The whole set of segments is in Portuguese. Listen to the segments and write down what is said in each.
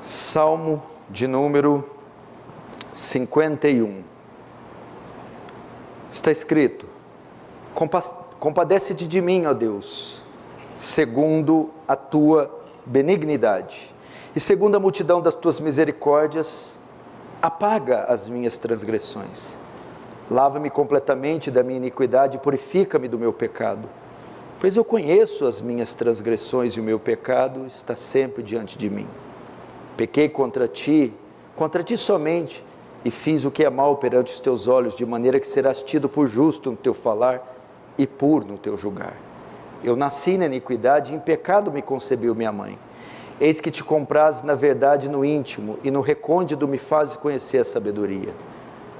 Salmo de número 51. Está escrito: compadece-te de mim, ó Deus, segundo a tua benignidade, e segundo a multidão das tuas misericórdias, apaga as minhas transgressões. Lava-me completamente da minha iniquidade e purifica-me do meu pecado. Pois eu conheço as minhas transgressões e o meu pecado está sempre diante de mim. Pequei contra ti somente, e fiz o que é mal perante os teus olhos, de maneira que serás tido por justo no teu falar e puro no teu julgar. Eu nasci na iniquidade e em pecado me concebeu minha mãe. Eis que te comprazes na verdade no íntimo, e no recôndito me fazes conhecer a sabedoria.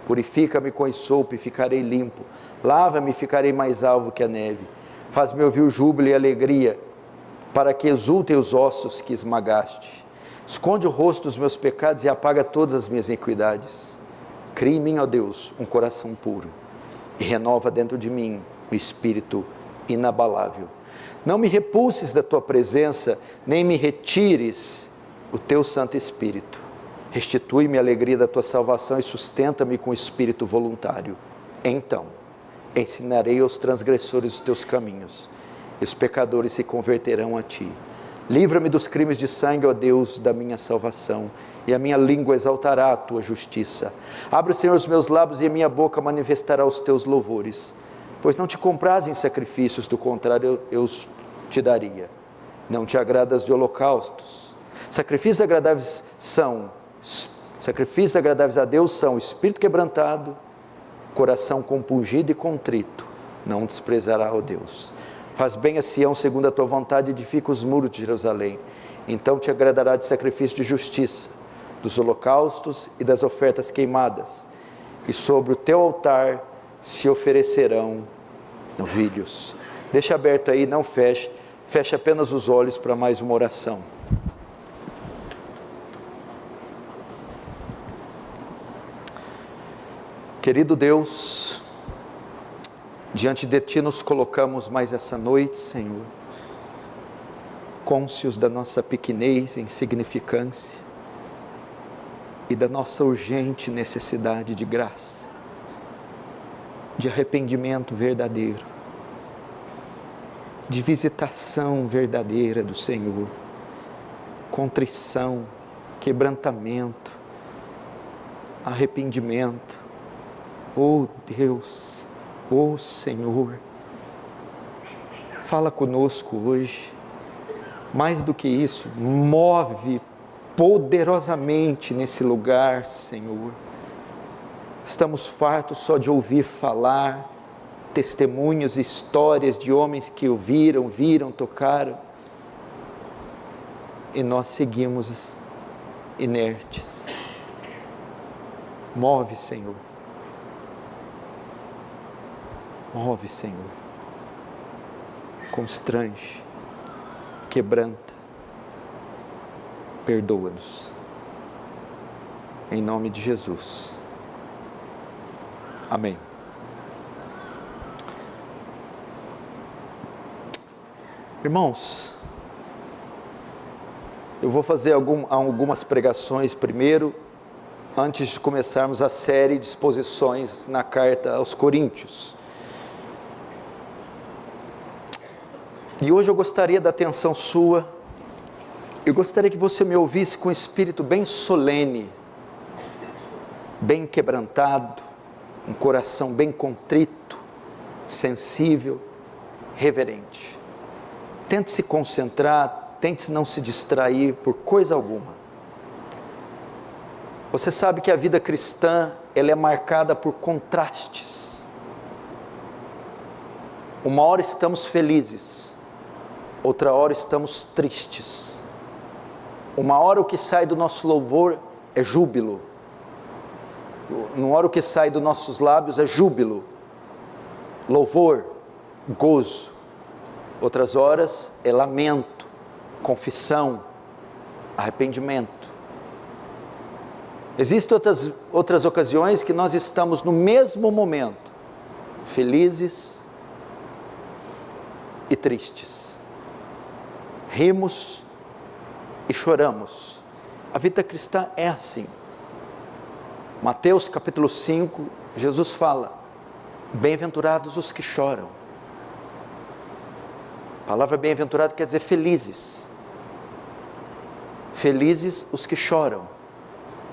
Purifica-me com esopo e ficarei limpo, lava-me e ficarei mais alvo que a neve. Faz-me ouvir o júbilo e a alegria, para que exultem os ossos que esmagaste. Esconde o rosto dos meus pecados e apaga todas as minhas iniquidades. Cria em mim, ó Deus, um coração puro, e renova dentro de mim um espírito inabalável. Não me repulses da tua presença, nem me retires o teu Santo Espírito. Restitui-me a alegria da tua salvação e sustenta-me com espírito voluntário. Então ensinarei aos transgressores os teus caminhos, e os pecadores se converterão a ti. Livra-me dos crimes de sangue, ó Deus, da minha salvação, e a minha língua exaltará a tua justiça. Abre, Senhor, os meus lábios, e a minha boca manifestará os teus louvores. Pois não te compraz em sacrifícios, do contrário eu os te daria. Não te agradas de holocaustos. Sacrifícios agradáveis a Deus são espírito quebrantado, coração compungido e contrito, não desprezará, ó Deus. Faz bem a Sião segundo a tua vontade, edifica os muros de Jerusalém. Então te agradará de sacrifício de justiça, dos holocaustos e das ofertas queimadas, e sobre o teu altar se oferecerão novilhos. Deixa aberto aí, não feche, feche apenas os olhos para mais uma oração. Querido Deus, diante de Ti nos colocamos mais essa noite, Senhor, cônscios da nossa pequenez e insignificância, e da nossa urgente necessidade de graça, de arrependimento verdadeiro, de visitação verdadeira do Senhor, contrição, quebrantamento, arrependimento. Oh Deus, oh Senhor, fala conosco hoje. Mais do que isso, move poderosamente nesse lugar, Senhor. Estamos fartos só de ouvir falar, testemunhos, histórias de homens que ouviram, viram, tocaram, e nós seguimos inertes. Move, Senhor. Move, Senhor. Constrange, quebranta, perdoa-nos. Em nome de Jesus. Amém. Irmãos, eu vou fazer algumas pregações primeiro, antes de começarmos a série de exposições na carta aos Coríntios. E hoje eu gostaria da atenção sua, eu gostaria que você me ouvisse com um espírito bem solene, bem quebrantado, um coração bem contrito, sensível, reverente. Tente se concentrar, tente não se distrair por coisa alguma. Você sabe que a vida cristã, ela é marcada por contrastes. Uma hora estamos felizes, outra hora estamos tristes. Uma hora o que sai do nosso louvor é júbilo. Uma hora o que sai dos nossos lábios é júbilo, louvor, gozo. Outras horas é lamento, confissão, arrependimento. Existem outras ocasiões que nós estamos no mesmo momento, felizes e tristes. Rimos e choramos, A vida cristã é assim. Mateus capítulo 5, Jesus fala: bem-aventurados os que choram. A palavra bem-aventurado quer dizer felizes. Felizes os que choram,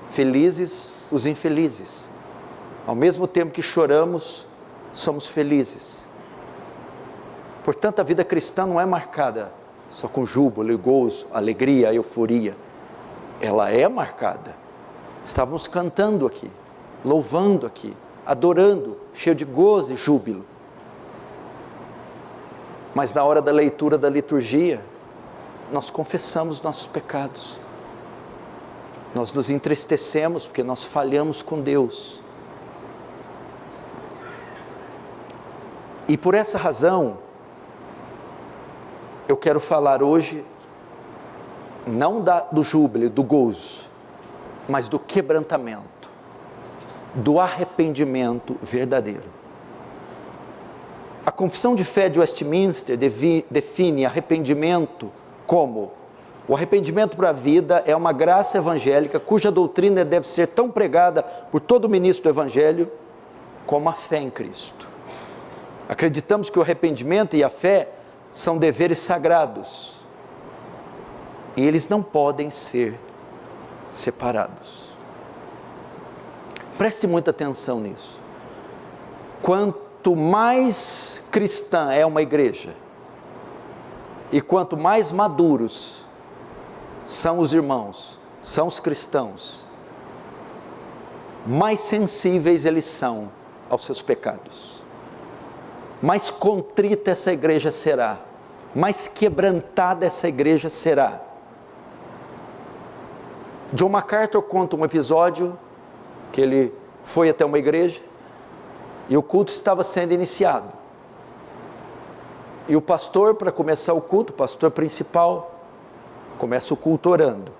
felizes os infelizes. Ao mesmo tempo que choramos, somos felizes. Portanto, a vida cristã não é marcada só com júbilo, gozo, alegria, euforia. Ela é marcada. Estávamos cantando aqui, louvando aqui, adorando, cheio de gozo e júbilo. Mas na hora da leitura da liturgia, nós confessamos nossos pecados. Nós nos entristecemos porque nós falhamos com Deus. E por essa razão, eu quero falar hoje, não do júbilo, do gozo, mas do quebrantamento, do arrependimento verdadeiro. A Confissão de Fé de Westminster define arrependimento como: o arrependimento para a vida é uma graça evangélica cuja doutrina deve ser tão pregada por todo ministro do Evangelho como a fé em Cristo. Acreditamos que o arrependimento e a fé são deveres sagrados e eles não podem ser separados. Preste muita atenção nisso. Quanto mais cristã é uma igreja, e quanto mais maduros são os irmãos, são os cristãos, mais sensíveis eles são aos seus pecados. Mais contrita essa igreja será, mais quebrantada essa igreja será. John MacArthur conta um episódio que ele foi até uma igreja e o culto estava sendo iniciado. E o pastor, para começar o culto, o pastor principal, começa o culto orando.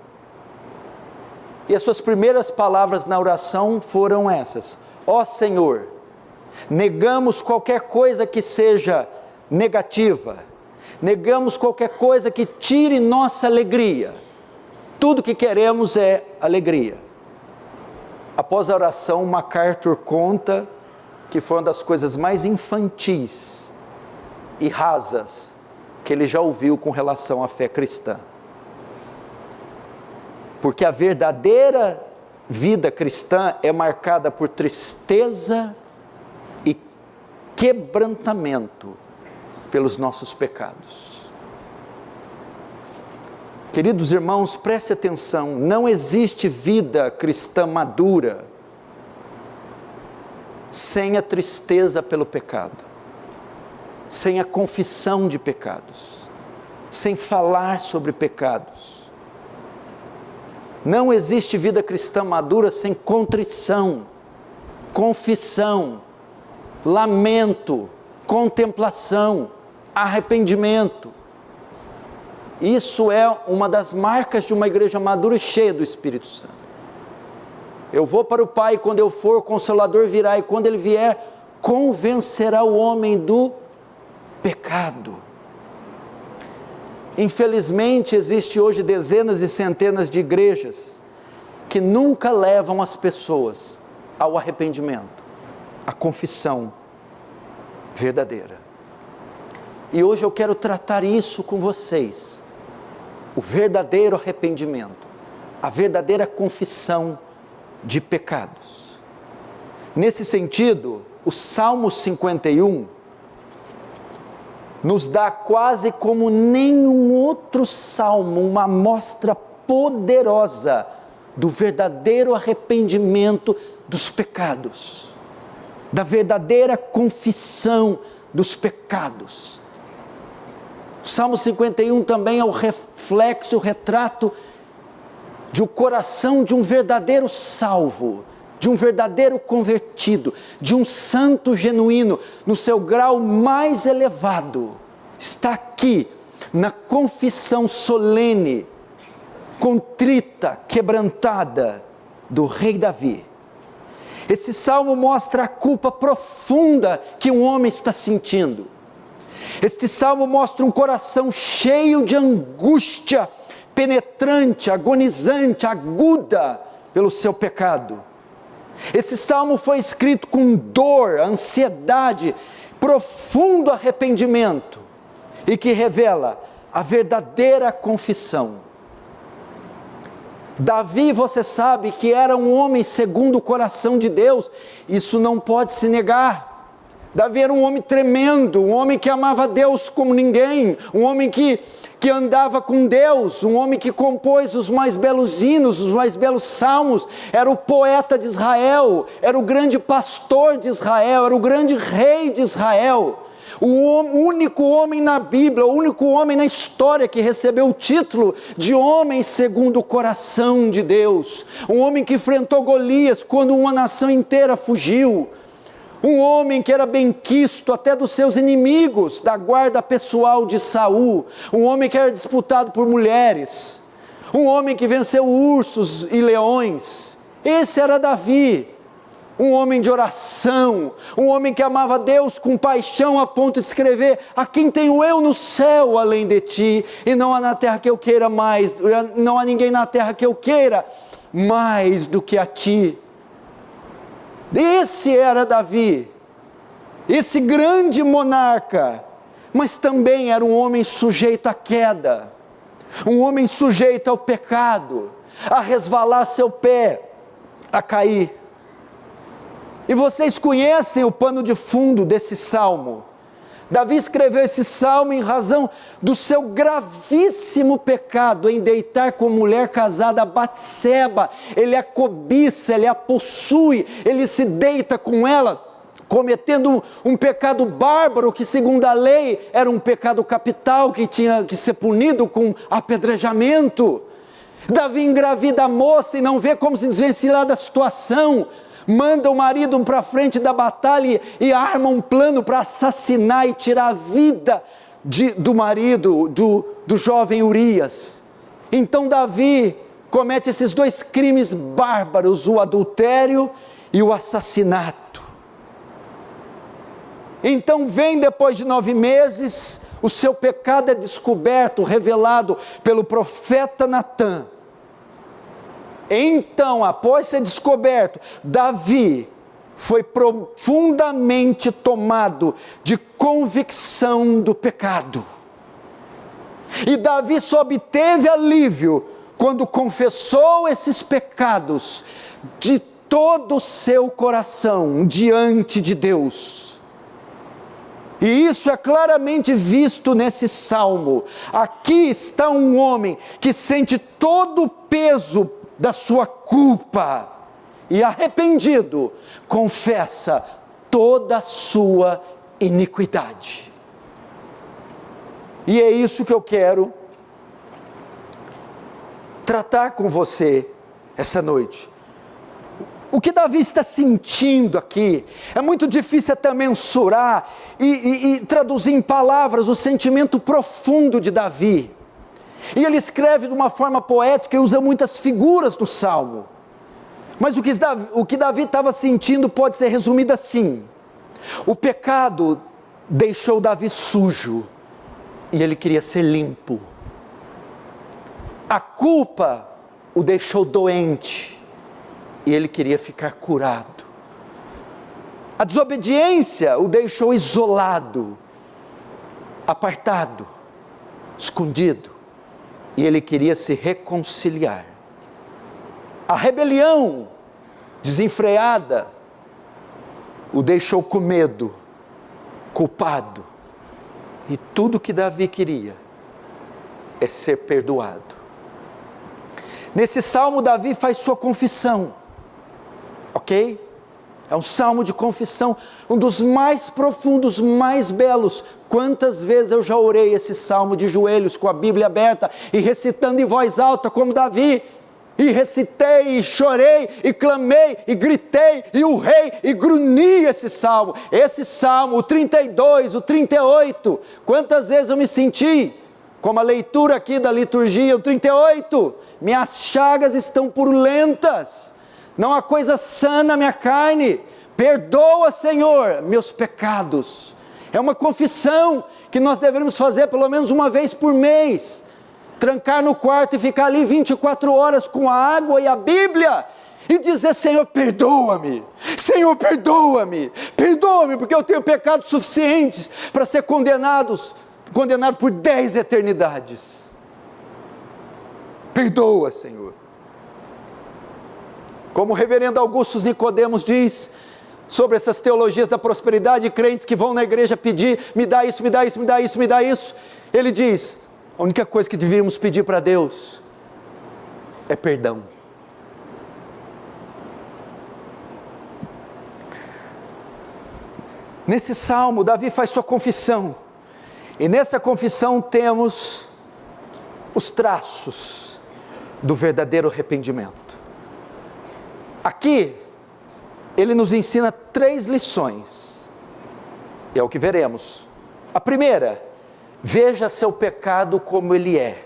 E as suas primeiras palavras na oração foram essas: ó Senhor, negamos qualquer coisa que seja negativa, negamos qualquer coisa que tire nossa alegria, tudo que queremos é alegria. Após a oração, MacArthur conta que foi uma das coisas mais infantis e rasas que ele já ouviu com relação à fé cristã. Porque a verdadeira vida cristã é marcada por tristeza e quebrantamento pelos nossos pecados. Queridos irmãos, preste atenção, não existe vida cristã madura sem a tristeza pelo pecado, sem a confissão de pecados, sem falar sobre pecados. Não existe vida cristã madura sem contrição, confissão, lamento, contemplação, arrependimento. Isso é uma das marcas de uma igreja madura e cheia do Espírito Santo. Eu vou para o Pai, quando eu for, o Consolador virá, e quando Ele vier, convencerá o homem do pecado. Infelizmente, existe hoje dezenas e centenas de igrejas que nunca levam as pessoas ao arrependimento, à confissão verdadeira. E hoje eu quero tratar isso com vocês, o verdadeiro arrependimento, a verdadeira confissão de pecados. Nesse sentido, o Salmo 51 nos dá quase como nenhum outro salmo uma amostra poderosa do verdadeiro arrependimento dos pecados, da verdadeira confissão dos pecados. O Salmo 51 também é o reflexo, o retrato de um coração de um verdadeiro salvo, de um verdadeiro convertido, de um santo genuíno, no seu grau mais elevado. Está aqui, na confissão solene, contrita, quebrantada, do rei Davi. Esse salmo mostra a culpa profunda que um homem está sentindo. Este salmo mostra um coração cheio de angústia penetrante, agonizante, aguda pelo seu pecado. Esse salmo foi escrito com dor, ansiedade, profundo arrependimento, e que revela a verdadeira confissão. Davi, você sabe que era um homem segundo o coração de Deus, isso não pode se negar. Davi era um homem tremendo, um homem que amava Deus como ninguém, um homem que andava com Deus, um homem que compôs os mais belos hinos, os mais belos salmos, era o poeta de Israel, era o grande pastor de Israel, era o grande rei de Israel, o único homem na Bíblia, o único homem na história que recebeu o título de homem segundo o coração de Deus, um homem que enfrentou Golias quando uma nação inteira fugiu, um homem que era benquisto até dos seus inimigos, da guarda pessoal de Saul, um homem que era disputado por mulheres, um homem que venceu ursos e leões. Esse era Davi, um homem de oração, um homem que amava Deus com paixão a ponto de escrever: a quem tenho eu no céu além de ti, e não há na terra que eu queira mais, não há ninguém na terra que eu queira mais do que a ti. Esse era Davi, esse grande monarca, mas também era um homem sujeito à queda, um homem sujeito ao pecado, a resvalar seu pé, a cair. E vocês conhecem o pano de fundo desse salmo. Davi escreveu esse salmo em razão do seu gravíssimo pecado em deitar com mulher casada, Batseba. Ele a cobiça, ele a possui, ele se deita com ela, cometendo um pecado bárbaro que, segundo a lei, era um pecado capital que tinha que ser punido com apedrejamento. Davi engravida a moça e não vê como se desvencilhar da situação. Manda o marido para frente da batalha e arma um plano para assassinar e tirar a vida do marido, do jovem Urias. Então Davi comete esses dois crimes bárbaros, o adultério e o assassinato. Então vem depois de 9 meses, o seu pecado é descoberto, revelado pelo profeta Natã. Então, após ser descoberto, Davi foi profundamente tomado de convicção do pecado. E Davi só obteve alívio quando confessou esses pecados de todo o seu coração diante de Deus. E isso é claramente visto nesse salmo. Aqui está um homem que sente todo o peso da sua culpa, e arrependido, confessa toda a sua iniquidade. E é isso que eu quero tratar com você essa noite. O que Davi está sentindo aqui, é muito difícil até mensurar e traduzir em palavras o sentimento profundo de Davi. E ele escreve de uma forma poética e usa muitas figuras do salmo. Mas o que Davi estava sentindo pode ser resumido assim: o pecado deixou Davi sujo e ele queria ser limpo. A culpa o deixou doente e ele queria ficar curado. A desobediência o deixou isolado, apartado, escondido. E ele queria se reconciliar. A rebelião desenfreada o deixou com medo, culpado. E tudo que Davi queria é ser perdoado. Nesse salmo, Davi faz sua confissão, ok? É um salmo de confissão, um dos mais profundos, mais belos. Quantas vezes eu já orei esse salmo de joelhos, com a Bíblia aberta, e recitando em voz alta como Davi, e recitei, e chorei, e clamei, e gritei, e urrei, e grunhi esse salmo, o 32, o 38, quantas vezes eu me senti, como a leitura aqui da liturgia, o 38, minhas chagas estão purulentas, não há coisa sã na minha carne, perdoa, Senhor, meus pecados. É uma confissão que nós devemos fazer pelo menos uma vez por mês. trancar no quarto e ficar ali 24 horas com a água e a Bíblia, e dizer: Senhor, perdoa-me, Senhor, perdoa-me, perdoa-me, porque eu tenho pecados suficientes para ser condenado por 10 eternidades. Perdoa, Senhor. Como o reverendo Augusto Nicodemos diz sobre essas teologias da prosperidade, crentes que vão na igreja pedir: me dá isso, me dá isso, me dá isso, me dá isso. Ele diz: a única coisa que deveríamos pedir para Deus é perdão. Nesse salmo, Davi faz sua confissão, e nessa confissão temos os traços do verdadeiro arrependimento. Aqui, ele nos ensina 3 lições, é o que veremos. A primeira: veja seu pecado como ele é.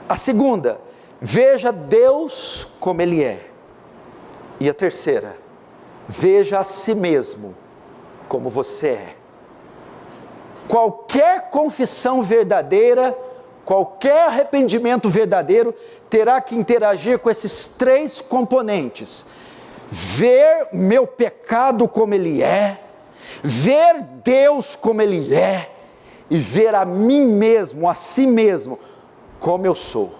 A segunda: veja Deus como ele é. E a terceira: veja a si mesmo como você é. Qualquer confissão verdadeira, qualquer arrependimento verdadeiro, terá que interagir com esses 3 componentes: ver meu pecado como ele é, ver Deus como ele é, e ver a mim mesmo, a si mesmo, como eu sou.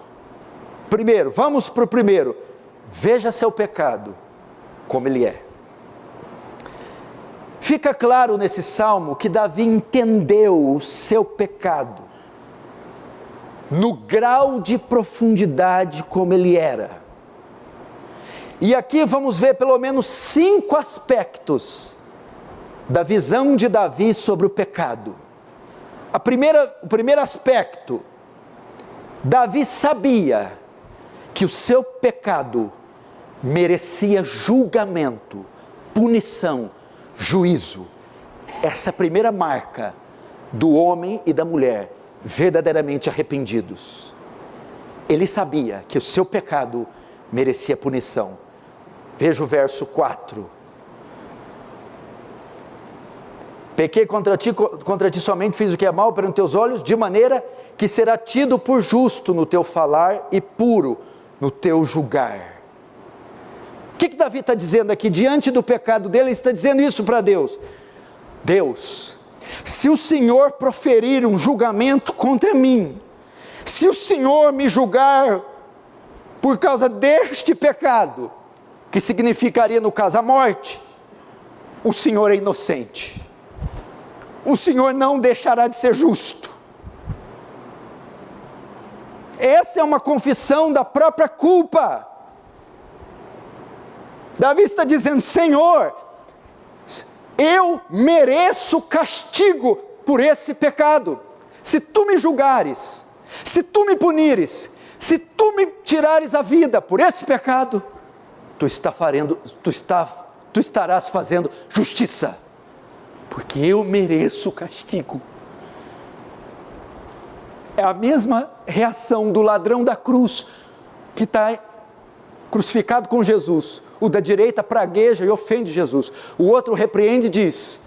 Primeiro, vamos para o primeiro: veja seu pecado como ele é. Fica claro nesse salmo que Davi entendeu o seu pecado, no grau de profundidade como ele era. E aqui vamos ver pelo menos 5 aspectos da visão de Davi sobre o pecado. O primeiro aspecto: Davi sabia que o seu pecado merecia julgamento, punição, juízo. Essa é a primeira marca do homem e da mulher verdadeiramente arrependidos. Ele sabia que o seu pecado merecia punição. Veja o verso 4. Pequei contra ti somente fiz o que é mal perante teus olhos, de maneira que será tido por justo no teu falar e puro no teu julgar. O que Davi está dizendo aqui? Diante do pecado dele, ele está dizendo isso para Deus: Deus, se o Senhor proferir um julgamento contra mim, se o Senhor me julgar por causa deste pecado, que significaria no caso a morte, o Senhor é inocente, o Senhor não deixará de ser justo. Essa é uma confissão da própria culpa. Davi está dizendo: Senhor, eu mereço castigo por esse pecado. Se tu me julgares, se tu me punires, se tu me tirares a vida por esse pecado, tu estarás fazendo justiça, porque eu mereço castigo. É a mesma reação do ladrão da cruz, que está crucificado com Jesus. O da direita pragueja e ofende Jesus, o outro repreende e diz: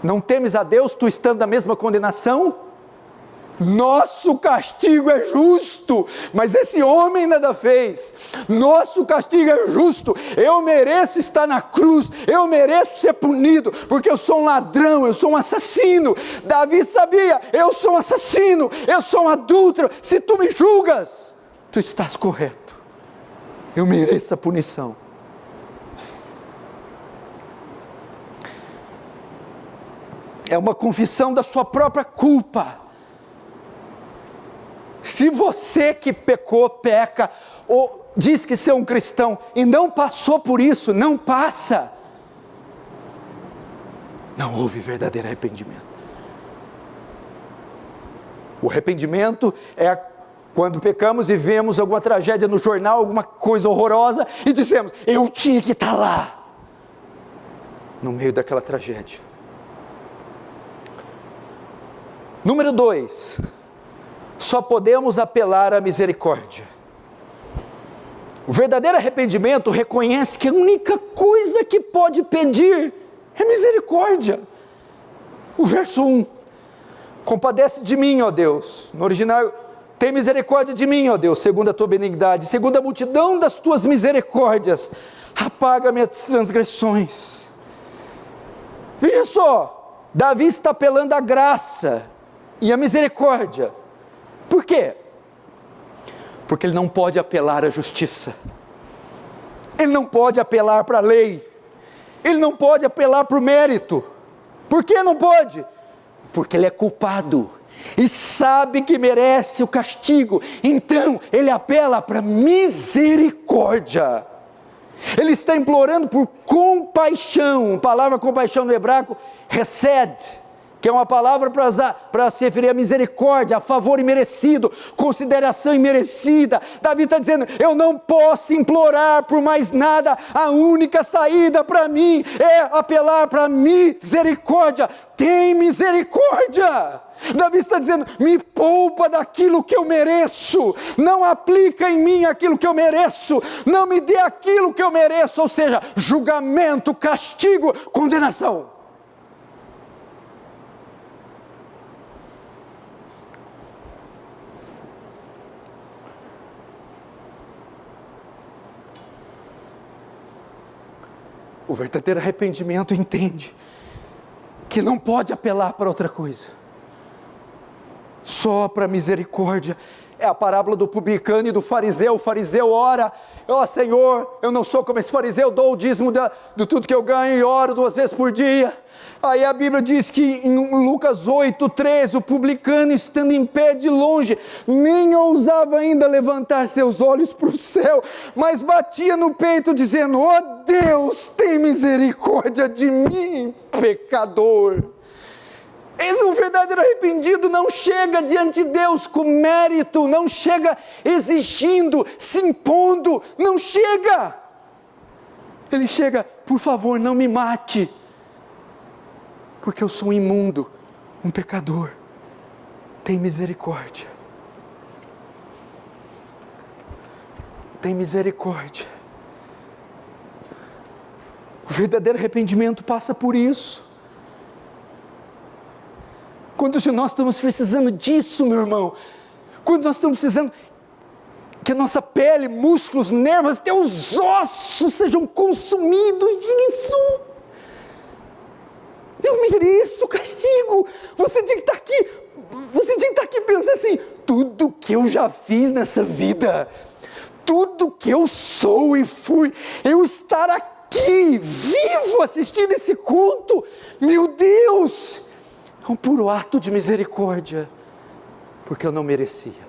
não temes a Deus, tu estando na mesma condenação? Nosso castigo é justo, mas esse homem nada fez. Nosso castigo é justo, eu mereço estar na cruz, eu mereço ser punido, porque eu sou um ladrão, eu sou um assassino. Davi sabia: eu sou um assassino, eu sou um adúltero. Se tu me julgas, tu estás correto, eu mereço a punição. É uma confissão da sua própria culpa. Se você que pecou, peca, ou diz que ser um cristão e não passou por isso, não passa, não houve verdadeiro arrependimento. O arrependimento é quando pecamos e vemos alguma tragédia no jornal, alguma coisa horrorosa, e dizemos: eu tinha que estar lá, no meio daquela tragédia. Número 2, só podemos apelar à misericórdia. O verdadeiro arrependimento reconhece que a única coisa que pode pedir é misericórdia. O verso 1, compadece de mim, ó Deus. No original Tem misericórdia de mim, ó Deus, segundo a tua benignidade, segundo a multidão das tuas misericórdias, apaga minhas transgressões. Veja só, Davi está apelando à graça e à misericórdia. Por quê? Porque ele não pode apelar à justiça, ele não pode apelar para a lei, ele não pode apelar para o mérito. Por que não pode? Porque ele é culpado e sabe que merece o castigo, então ele apela para misericórdia. Ele está implorando por compaixão. A palavra compaixão no hebraico, hesed, que é uma palavra para se referir a misericórdia, a favor imerecido, consideração imerecida. Davi está dizendo, eu não posso implorar por mais nada, a única saída para mim é apelar para misericórdia. Tem misericórdia. Davi está dizendo, me poupa daquilo que eu mereço, não aplica em mim aquilo que eu mereço, não me dê aquilo que eu mereço, ou seja, julgamento, castigo, condenação. O verdadeiro arrependimento entende que não pode apelar para outra coisa, só para misericórdia. É a parábola do publicano e do fariseu. O fariseu ora, ó Senhor, eu não sou como esse fariseu, dou o dízimo de tudo que eu ganho e oro 2 vezes por dia. Aí a Bíblia diz que em Lucas 8:13, o publicano estando em pé de longe, nem ousava ainda levantar seus olhos para o céu, mas batia no peito dizendo, ó Deus, tem misericórdia de mim, pecador. O verdadeiro arrependido não chega diante de Deus com mérito, não chega exigindo, se impondo, não chega. Ele chega, por favor, não me mate, porque eu sou um imundo, um pecador. Tem misericórdia. Tem misericórdia. O verdadeiro arrependimento passa por isso. Quando nós estamos precisando disso, meu irmão, quando nós estamos precisando que a nossa pele, músculos, nervos, até os ossos sejam consumidos disso. Eu mereço o castigo. Você tinha que estar aqui, pensando assim, tudo que eu já fiz nessa vida, tudo que eu sou e fui, eu estar aqui, vivo, assistindo esse culto, meu Deus, é um puro ato de misericórdia, porque eu não merecia.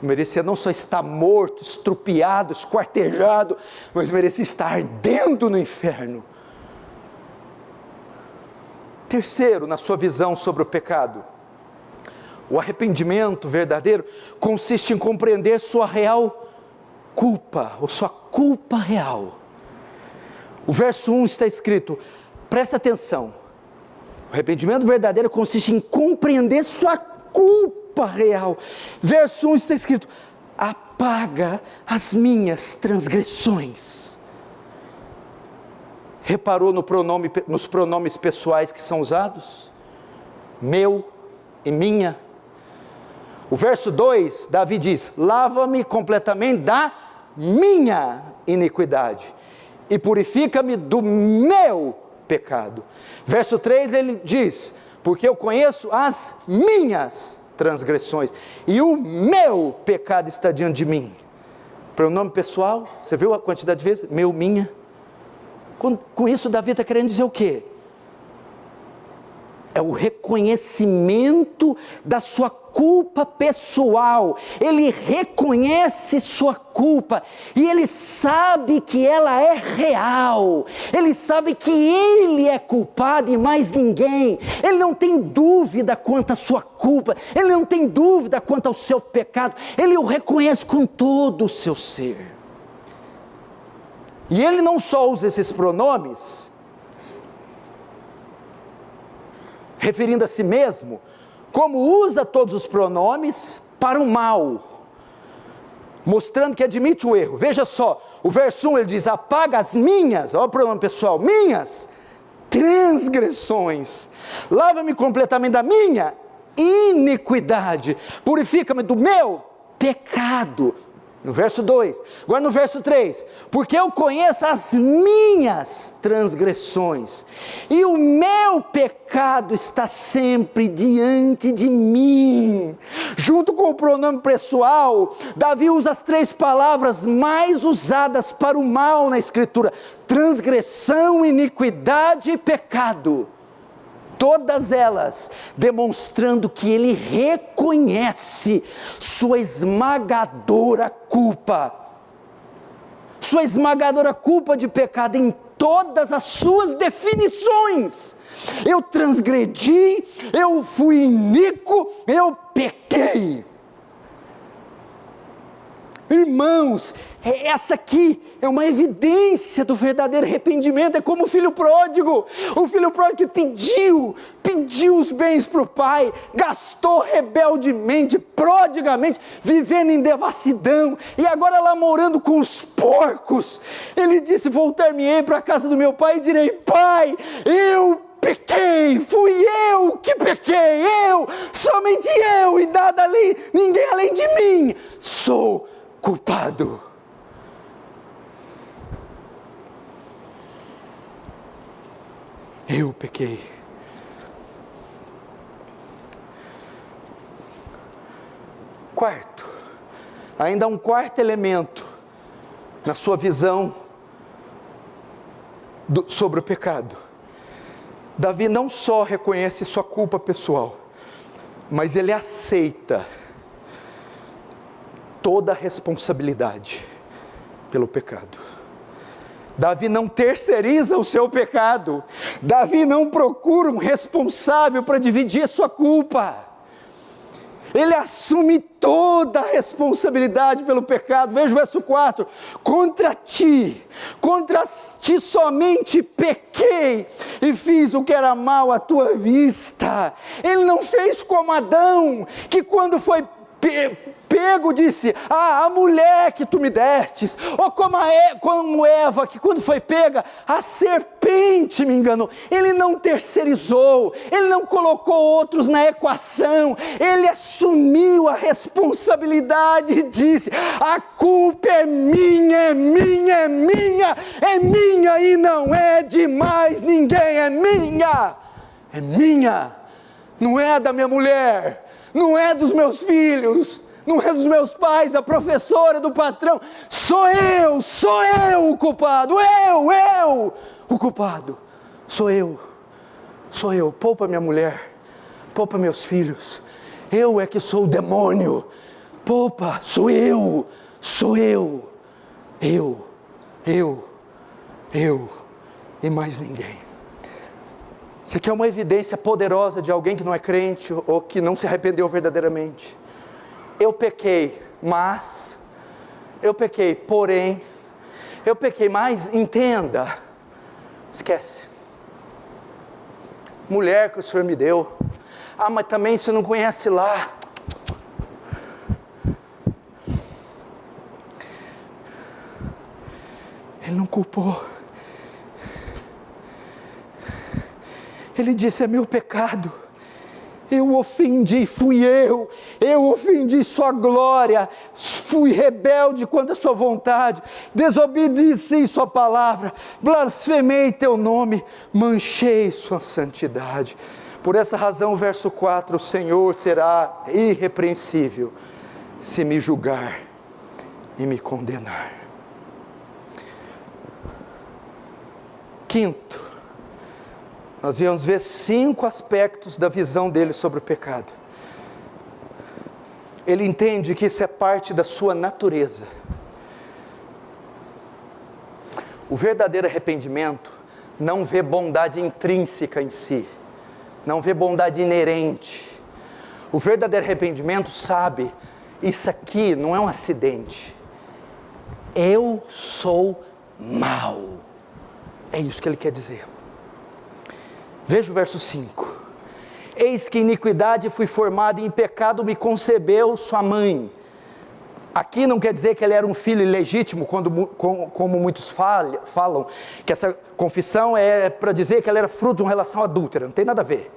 Eu merecia não só estar morto, estrupiado, esquartejado, mas merecia estar ardendo no inferno. Terceiro, na sua visão sobre o pecado, o arrependimento verdadeiro consiste em compreender sua real culpa, ou sua culpa real. O verso 1 está escrito, presta atenção, o arrependimento verdadeiro consiste em compreender sua culpa real. Verso 1 está escrito, apaga as minhas transgressões. Reparou nos pronomes pessoais que são usados? Meu e minha. O verso 2, Davi diz, lava-me completamente da minha iniquidade e purifica-me do meu pecado. Verso 3 ele diz, porque eu conheço as minhas transgressões e o meu pecado está diante de mim. Pronome pessoal, você viu a quantidade de vezes? Meu, minha. Com isso Davi está querendo dizer o quê? É o reconhecimento da sua culpa pessoal. Ele reconhece sua culpa e ele sabe que ela é real. Ele sabe que ele é culpado e mais ninguém. Ele não tem dúvida quanto à sua culpa. Ele não tem dúvida quanto ao seu pecado. Ele o reconhece com todo o seu ser. E ele não só usa esses pronomes referindo a si mesmo, como usa todos os pronomes para o mal, mostrando que admite o erro. Veja só, o verso 1 ele diz, apaga as minhas, olha o pronome pessoal, minhas transgressões, lava-me completamente da minha iniquidade. Purifica-me do meu pecado. No verso 2, agora no verso 3, porque eu conheço as minhas transgressões, e o meu pecado está sempre diante de mim. Junto com o pronome pessoal, Davi usa as 3 palavras mais usadas para o mal na Escritura: transgressão, iniquidade e pecado. Todas elas demonstrando que ele reconhece sua esmagadora culpa de pecado em todas as suas definições. Eu transgredi, eu fui iníquo, eu pequei. Irmãos, essa aqui é uma evidência do verdadeiro arrependimento. É como o filho pródigo que pediu os bens para o pai, gastou rebeldemente, prodigamente, vivendo em devassidão, e agora lá morando com os porcos, ele disse: voltar-me-ei para a casa do meu pai e direi: pai, eu pequei, fui eu que pequei, somente eu, e nada além, ninguém além de mim, sou culpado. Eu pequei. Quarto, ainda há um quarto elemento na sua visão sobre o pecado. Davi não só reconhece sua culpa pessoal, mas ele aceita toda a responsabilidade pelo pecado. Davi não terceiriza o seu pecado. Davi não procura um responsável para dividir a sua culpa. Ele assume toda a responsabilidade pelo pecado. Veja o verso 4: contra ti somente pequei e fiz o que era mal à tua vista. Ele não fez como Adão, que quando foi pego disse: a mulher que tu me destes, ou como Eva, que quando foi pega, a serpente me enganou. Ele não terceirizou, ele não colocou outros na equação, ele assumiu a responsabilidade e disse: a culpa é minha, e não é de mais ninguém, é minha, não é da minha mulher, não é dos meus filhos, não é dos meus pais, da professora, do patrão. Sou eu o culpado, o culpado, sou eu. Poupa minha mulher, poupa meus filhos, eu é que sou o demônio, poupa, sou eu, e mais ninguém. Isso aqui é uma evidência poderosa de alguém que não é crente, ou que não se arrependeu verdadeiramente. Eu pequei, porém, mas entenda, esquece. Mulher que o Senhor me deu, mas também você não conhece lá. Ele não culpou. Ele disse: é meu pecado, eu ofendi, fui eu ofendi sua glória, fui rebelde contra a sua vontade, desobedeci sua palavra, blasfemei teu nome, manchei sua santidade. Por essa razão, verso 4, o Senhor será irrepreensível se me julgar e me condenar. Quinto, nós vamos ver 5 aspectos da visão dele sobre o pecado. Ele entende que isso é parte da sua natureza. O verdadeiro arrependimento não vê bondade intrínseca em si, não vê bondade inerente. O verdadeiro arrependimento sabe: isso aqui não é um acidente, eu sou mau. É isso que ele quer dizer. Veja o verso 5: eis que iniquidade fui formado, e em pecado me concebeu sua mãe. Aqui não quer dizer que ele era um filho ilegítimo, como muitos falam, que essa confissão é para dizer que ele era fruto de uma relação adúltera. Não tem nada a ver.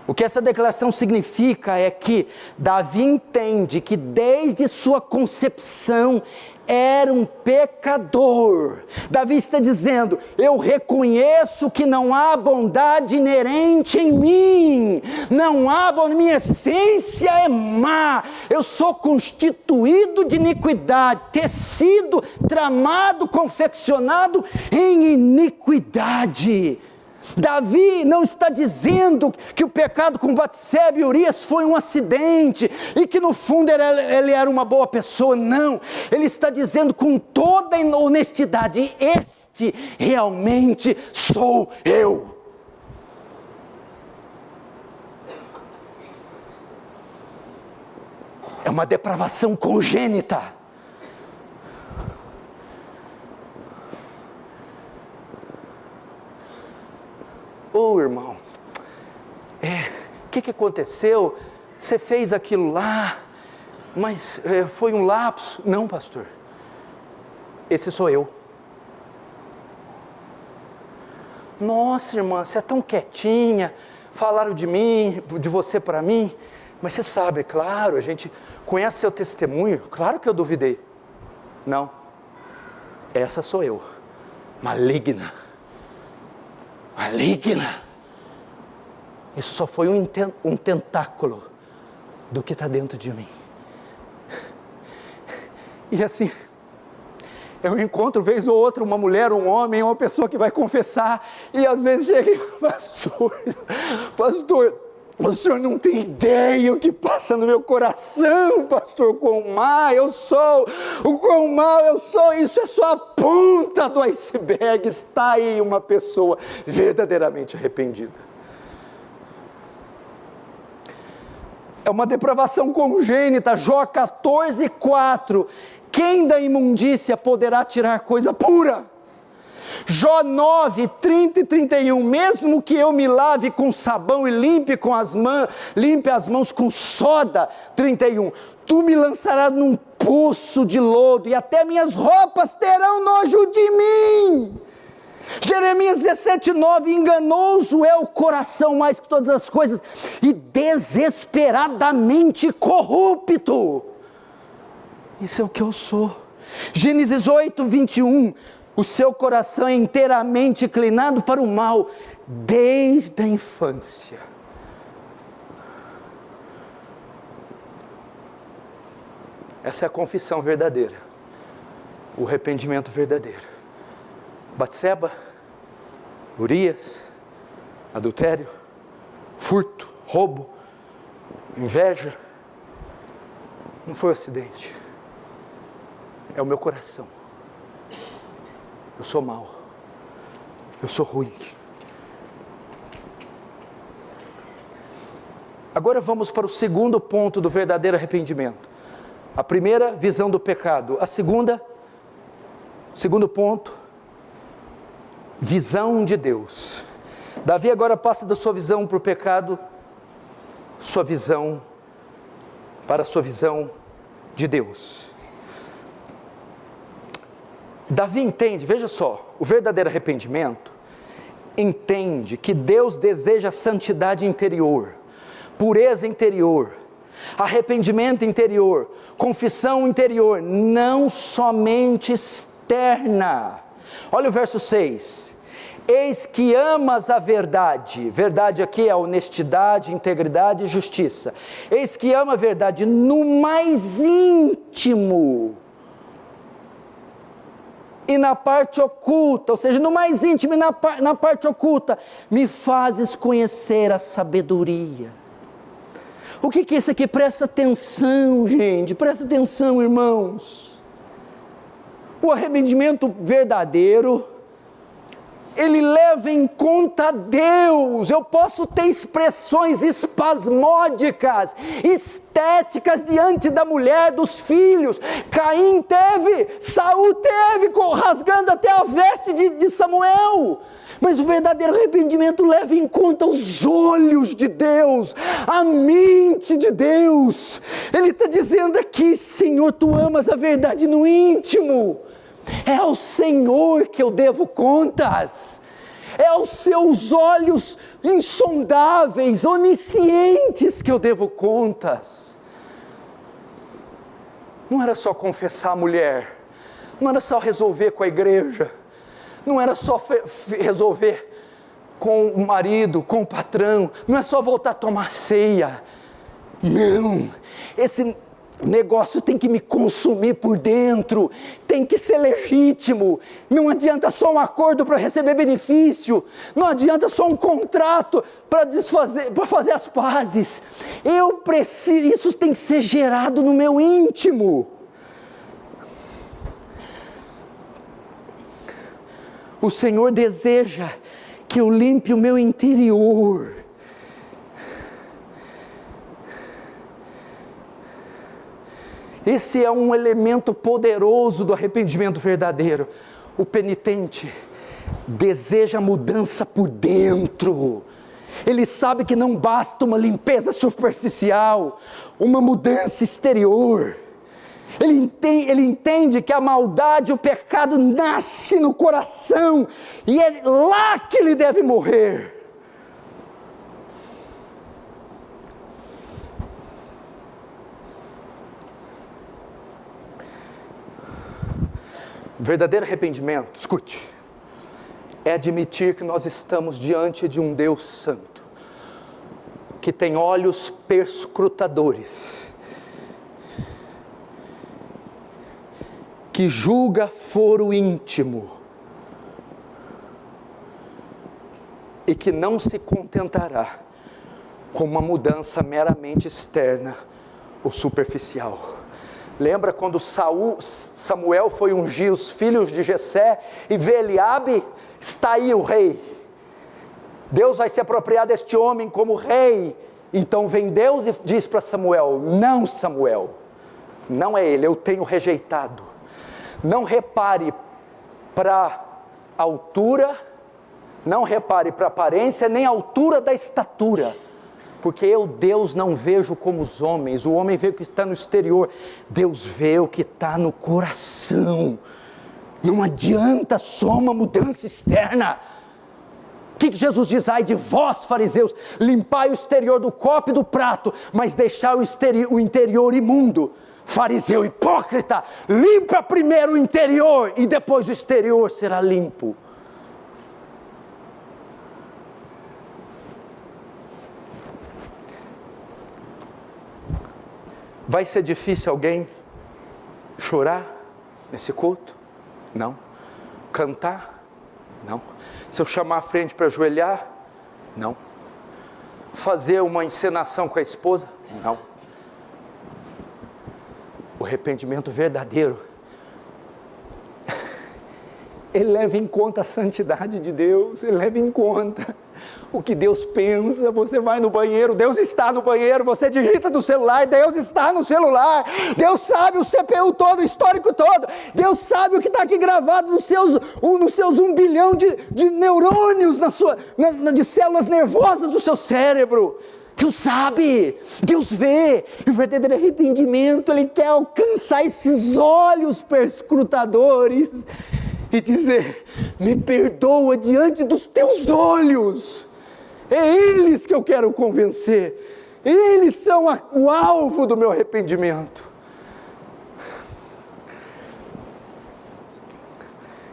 O que essa declaração significa é que Davi entende que desde sua concepção era um pecador. Davi está dizendo: eu reconheço que não há bondade inerente em mim, não há bondade, minha essência é má, eu sou constituído de iniquidade, tecido, tramado, confeccionado em iniquidade. Davi não está dizendo que o pecado com Batseba e Urias foi um acidente e que no fundo ele era uma boa pessoa. Não, ele está dizendo com toda honestidade: este realmente sou eu. É uma depravação congênita. Ô irmão, o que aconteceu? Você fez aquilo lá, mas foi um lapso. Não, pastor, esse sou eu. Nossa, irmã, você é tão quietinha, falaram de mim, de você para mim, mas você sabe, é claro, a gente conhece seu testemunho, claro que eu duvidei. Não, essa sou eu, maligna. Isso só foi um tentáculo do que está dentro de mim. E assim, eu encontro vez ou outra uma mulher, um homem, uma pessoa que vai confessar, e às vezes chega e pastor, o senhor não tem ideia o que passa no meu coração, pastor, quão má eu sou, o quão mal eu sou. Isso é só a ponta do iceberg. Está aí uma pessoa verdadeiramente arrependida. É uma depravação congênita. Jó 14:4, quem da imundícia poderá tirar coisa pura? Jó 9, 30 e 31, mesmo que eu me lave com sabão e limpe as mãos com soda, 31, tu me lançarás num poço de lodo, e até minhas roupas terão nojo de mim. Jeremias 17, 9, enganoso é o coração mais que todas as coisas, e desesperadamente corrupto. Isso é o que eu sou. Gênesis 8, 21, o seu coração é inteiramente inclinado para o mal, desde a infância. Essa é a confissão verdadeira, o arrependimento verdadeiro. Batseba, Urias, adultério, furto, roubo, inveja, não foi um acidente, é o meu coração. Eu sou mau, eu sou ruim. Agora vamos para o segundo ponto do verdadeiro arrependimento. A primeira, visão do pecado. A segunda, segundo ponto, visão de Deus. Davi agora passa da sua visão para o pecado, sua visão para a sua visão de Deus. Davi entende, veja só, o verdadeiro arrependimento entende que Deus deseja santidade interior, pureza interior, arrependimento interior, confissão interior, não somente externa. Olha o verso 6, eis que amas a verdade, verdade aqui é a honestidade, integridade e justiça, eis que ama a verdade no mais íntimo, e na parte oculta, ou seja, no mais íntimo e na parte oculta, me fazes conhecer a sabedoria. O que é isso aqui? Presta atenção, gente, presta atenção, irmãos. O arrependimento verdadeiro, ele leva em conta Deus. Eu posso ter expressões espasmódicas, estéticas diante da mulher, dos filhos. Caim teve, Saul teve, rasgando até a veste de Samuel. Mas o verdadeiro arrependimento leva em conta os olhos de Deus, a mente de Deus. Ele está dizendo aqui, Senhor, tu amas a verdade no íntimo. É ao Senhor que eu devo contas, é aos seus olhos insondáveis, oniscientes que eu devo contas. Não era só confessar a mulher, não era só resolver com a igreja, não era só resolver com o marido, com o patrão, não é só voltar a tomar ceia. Não, esse negócio tem que me consumir por dentro, tem que ser legítimo. Não adianta só um acordo para receber benefício, não adianta só um contrato para fazer as pazes. Eu preciso, isso tem que ser gerado no meu íntimo. O Senhor deseja que eu limpe o meu interior. Esse é um elemento poderoso do arrependimento verdadeiro. O penitente deseja mudança por dentro. Ele sabe que não basta uma limpeza superficial, uma mudança exterior. Ele entende que a maldade, o pecado nasce no coração e é lá que ele deve morrer. Verdadeiro arrependimento, escute, é admitir que nós estamos diante de um Deus santo, que tem olhos perscrutadores, que julga foro íntimo, e que não se contentará com uma mudança meramente externa ou superficial. Lembra quando Samuel foi ungir os filhos de Jessé e vê Eliabe? Está aí o rei. Deus vai se apropriar deste homem como rei. Então vem Deus e diz para Samuel: não, Samuel, não é ele, eu tenho rejeitado. Não repare para a altura, não repare para a aparência, nem a altura da estatura. Porque eu, Deus, não vejo como os homens. O homem vê o que está no exterior, Deus vê o que está no coração. Não adianta só uma mudança externa. O que Jesus diz? Ai de vós, fariseus, limpai o exterior do copo e do prato, mas deixai o interior imundo. Fariseu hipócrita, limpa primeiro o interior e depois o exterior será limpo. Vai ser difícil alguém chorar nesse culto? Não. Cantar? Não. Se eu chamar a frente para ajoelhar? Não. Fazer uma encenação com a esposa? Não. O arrependimento verdadeiro, ele leva em conta a santidade de Deus, ele leva em conta o que Deus pensa. Você vai no banheiro, Deus está no banheiro. Você digita no celular, Deus está no celular. Deus sabe o CPU todo, o histórico todo. Deus sabe o que está aqui gravado nos seus 1 bilhão de neurônios, de células nervosas do seu cérebro. Deus sabe, Deus vê. E o verdadeiro arrependimento, ele quer alcançar esses olhos perscrutadores e dizer: me perdoa diante dos teus olhos. É eles que eu quero convencer. Eles são o alvo do meu arrependimento.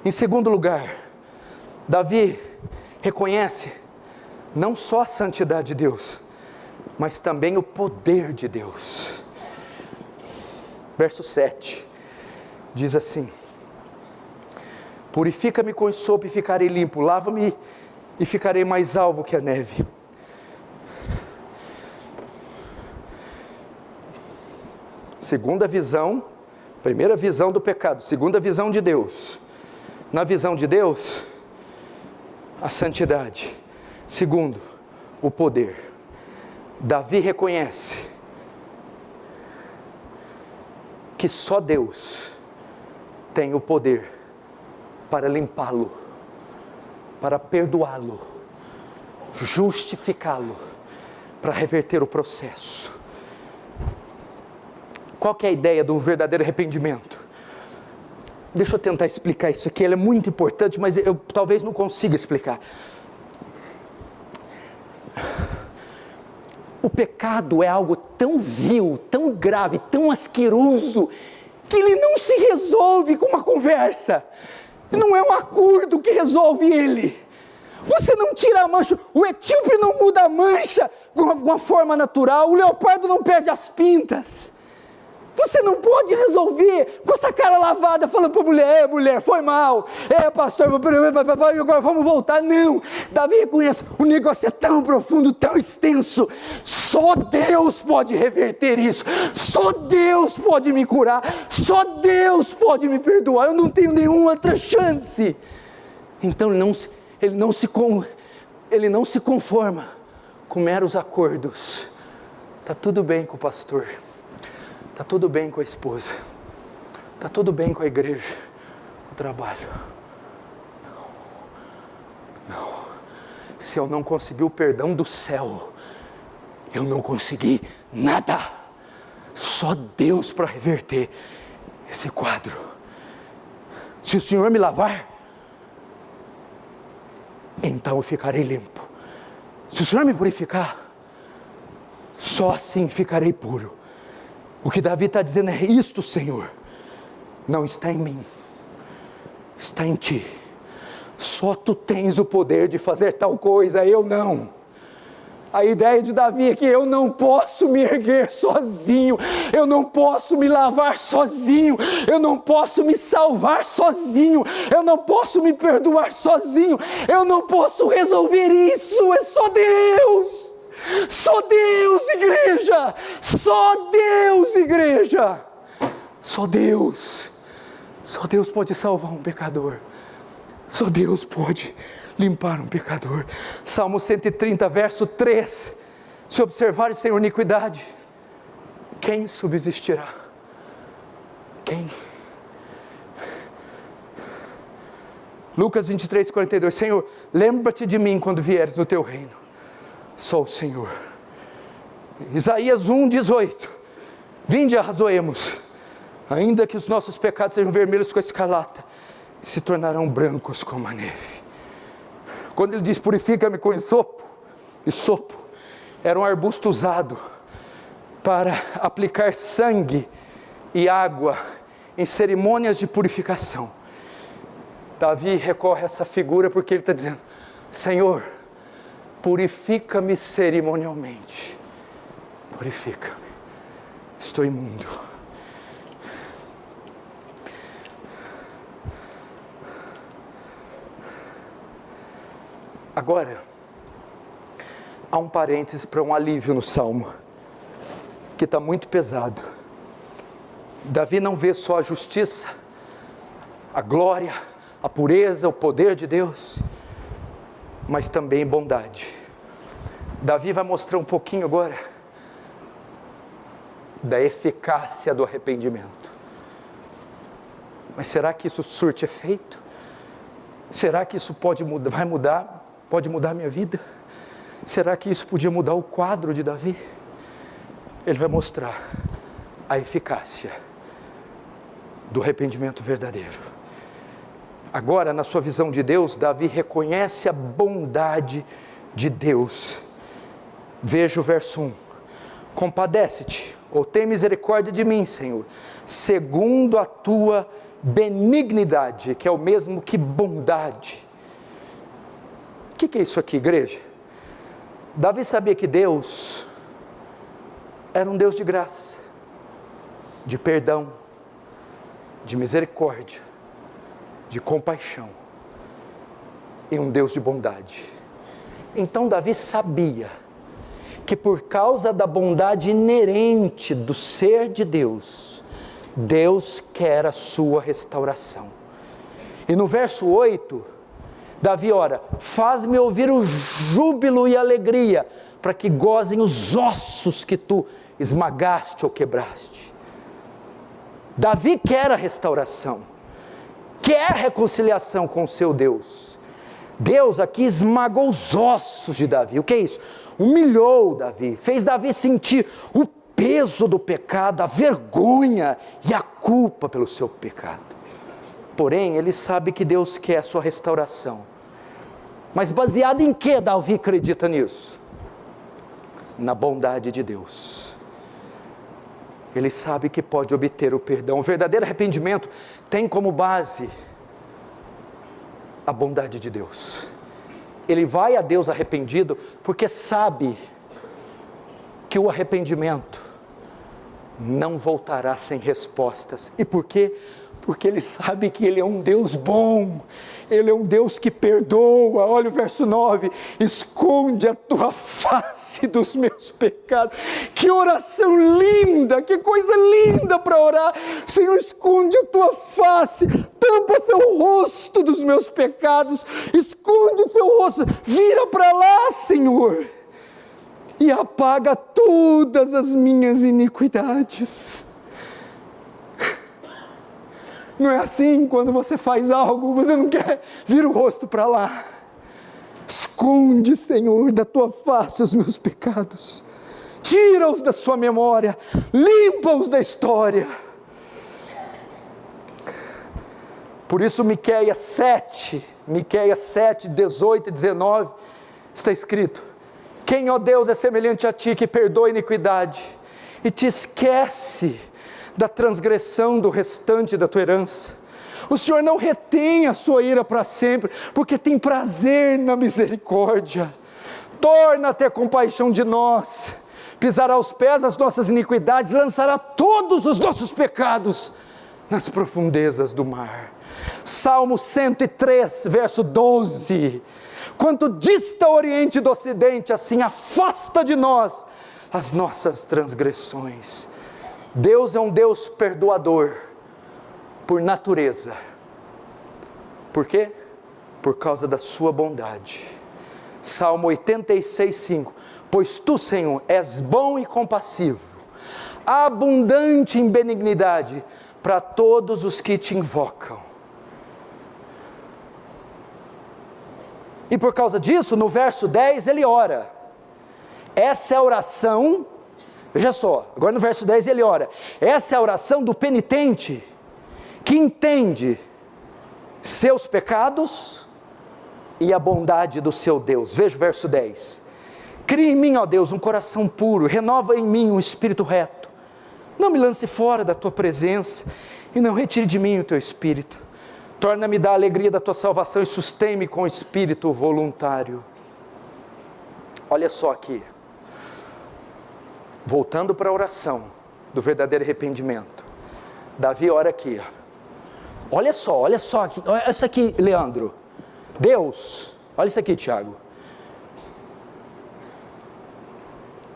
Em segundo lugar, Davi reconhece não só a santidade de Deus, mas também o poder de Deus. Verso 7 diz assim: purifica-me com sopo e ficarei limpo, lava-me e ficarei mais alvo que a neve. Segunda visão, primeira visão do pecado, segunda visão de Deus. Na visão de Deus, a santidade. Segundo, o poder. Davi reconhece que só Deus tem o poder para limpá-lo, para perdoá-lo, justificá-lo, para reverter o processo. Qual que é a ideia do verdadeiro arrependimento? Deixa eu tentar explicar isso aqui, ele é muito importante, mas eu talvez não consiga explicar. O pecado é algo tão vil, tão grave, tão asqueroso, que ele não se resolve com uma conversa. Não é um acordo que resolve ele. Você não tira a mancha, o etíope não muda a mancha com alguma forma natural, o leopardo não perde as pintas. Você não pode resolver com essa cara lavada, falando para a mulher, mulher, foi mal, pastor, agora vamos voltar. Não, Davi reconhece, o negócio é tão profundo, tão extenso, só Deus pode reverter isso, só Deus pode me curar, só Deus pode me perdoar, eu não tenho nenhuma outra chance. Então ele não se conforma com meros acordos. Está tudo bem com o pastor, está tudo bem com a esposa, está tudo bem com a igreja, com o trabalho. Não. Se eu não conseguir o perdão do céu, eu não consegui nada. Só Deus para reverter esse quadro. Se o Senhor me lavar, então eu ficarei limpo. Se o Senhor me purificar, só assim ficarei puro. O que Davi está dizendo é isto, Senhor, não está em mim, está em Ti. Só Tu tens o poder de fazer tal coisa, eu não. A ideia de Davi é que eu não posso me erguer sozinho, eu não posso me lavar sozinho, eu não posso me salvar sozinho, eu não posso me perdoar sozinho, eu não posso resolver isso, é só Deus. Só Deus, igreja! Só Deus, igreja! Só Deus! Só Deus pode salvar um pecador. Só Deus pode limpar um pecador. Salmo 130, verso 3. Se observares sem iniquidade, quem subsistirá? Quem? Lucas 23, 42. Senhor, lembra-te de mim quando vieres no teu reino. Só o Senhor. Isaías 1, 18. Vinde, arrazoemos, ainda que os nossos pecados sejam vermelhos como a escarlata, se tornarão brancos como a neve. Quando ele diz purifica-me com isopo era um arbusto usado para aplicar sangue e água em cerimônias de purificação. Davi recorre a essa figura porque ele está dizendo, Senhor, purifica-me cerimonialmente, purifica-me, estou imundo. Agora, há um parênteses para um alívio no Salmo, que está muito pesado. Davi não vê só a justiça, a glória, a pureza, o poder de Deus, mas também bondade. Davi vai mostrar um pouquinho agora da eficácia do arrependimento. Mas será que isso surte efeito? Será que isso pode mudar a minha vida? Será que isso podia mudar o quadro de Davi? Ele vai mostrar a eficácia do arrependimento verdadeiro. Agora, na sua visão de Deus, Davi reconhece a bondade de Deus. Veja o verso 1. Compadece-te, ou tem misericórdia de mim, Senhor, segundo a tua benignidade, que é o mesmo que bondade. O que é isso aqui, igreja? Davi sabia que Deus era um Deus de graça, de perdão, de misericórdia, de compaixão e um Deus de bondade. Então Davi sabia que por causa da bondade inerente do ser de Deus, Deus quer a sua restauração. E no verso 8, Davi ora, faz-me ouvir o júbilo e a alegria, para que gozem os ossos que tu esmagaste ou quebraste. Davi quer a restauração, quer reconciliação com o seu Deus. Deus aqui esmagou os ossos de Davi. O que é isso? Humilhou Davi, fez Davi sentir o peso do pecado, a vergonha e a culpa pelo seu pecado. Porém, ele sabe que Deus quer a sua restauração. Mas baseado em que Davi acredita nisso? Na bondade de Deus. Ele sabe que pode obter o perdão. O verdadeiro arrependimento tem como base a bondade de Deus. Ele vai a Deus arrependido porque sabe que o arrependimento não voltará sem respostas. E por quê? Porque ele sabe que ele é um Deus bom, ele é um Deus que perdoa. Olha o verso 9, esconde a tua face dos meus pecados. Que oração linda, que coisa linda para orar. Senhor, esconde a tua face, tampa seu rosto dos meus pecados, esconde o seu rosto, vira para lá, Senhor, e apaga todas as minhas iniquidades. Não é assim quando você faz algo, você não quer, vira o rosto para lá. Esconde, Senhor, da tua face os meus pecados, tira-os da sua memória, limpa-os da história. Por isso Miqueias 7, 18 e 19, está escrito: quem, ó Deus, é semelhante a ti, que perdoa a iniquidade e te esquece da transgressão do restante da tua herança? O Senhor não retém a sua ira para sempre, porque tem prazer na misericórdia. Torna a ter compaixão de nós, pisará aos pés as nossas iniquidades, lançará todos os nossos pecados nas profundezas do mar. Salmo 103, verso 12: quanto dista o oriente do ocidente, assim afasta de nós as nossas transgressões. Deus é um Deus perdoador, por natureza. Por quê? Por causa da sua bondade. Salmo 86, 5: pois tu, Senhor, és bom e compassivo, abundante em benignidade para todos os que te invocam. E por causa disso, no verso 10 ele ora. Essa é a oração. Veja só, agora no verso 10 ele ora. Essa é a oração do penitente, que entende seus pecados e a bondade do seu Deus. Veja o verso 10. Cria em mim, ó Deus, um coração puro, renova em mim um espírito reto. Não me lance fora da tua presença, e não retire de mim o teu espírito. Torna-me da alegria da tua salvação e sustém-me com espírito voluntário. Olha só aqui. Voltando para a oração do verdadeiro arrependimento. Davi ora aqui. Olha só aqui. Olha isso aqui, Leandro. Deus, olha isso aqui, Tiago.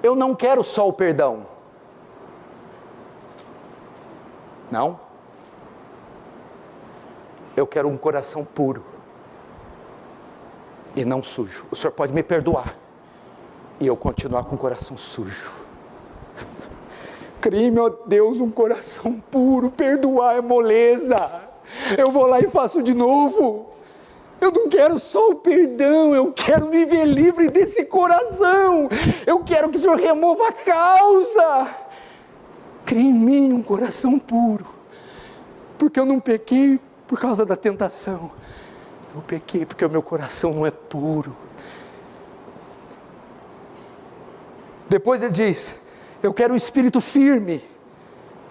Eu não quero só o perdão. Não. Eu quero um coração puro e não sujo. O Senhor pode me perdoar e eu continuar com o coração sujo. Crie-me, ó Deus, um coração puro. Perdoar é moleza. Eu vou lá e faço de novo. Eu não quero só o perdão, eu quero viver livre desse coração. Eu quero que o Senhor remova a causa. Crie em mim um coração puro. Porque eu não pequei por causa da tentação. Eu pequei porque o meu coração não é puro. Depois ele diz: eu quero um espírito firme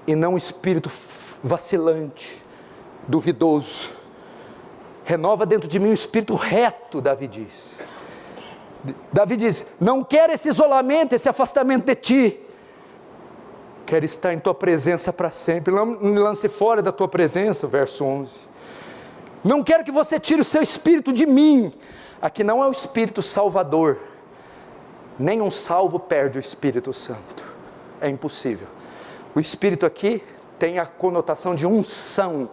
e não um espírito vacilante, duvidoso. Renova dentro de mim um espírito reto, Davi diz. Davi diz: não quero esse isolamento, esse afastamento de ti. Quero estar em tua presença para sempre. Não me lance fora da tua presença, verso 11. Não quero que você tire o seu espírito de mim. Aqui não é o espírito salvador. Nenhum salvo perde o Espírito Santo. É impossível. O Espírito aqui tem a conotação de unção.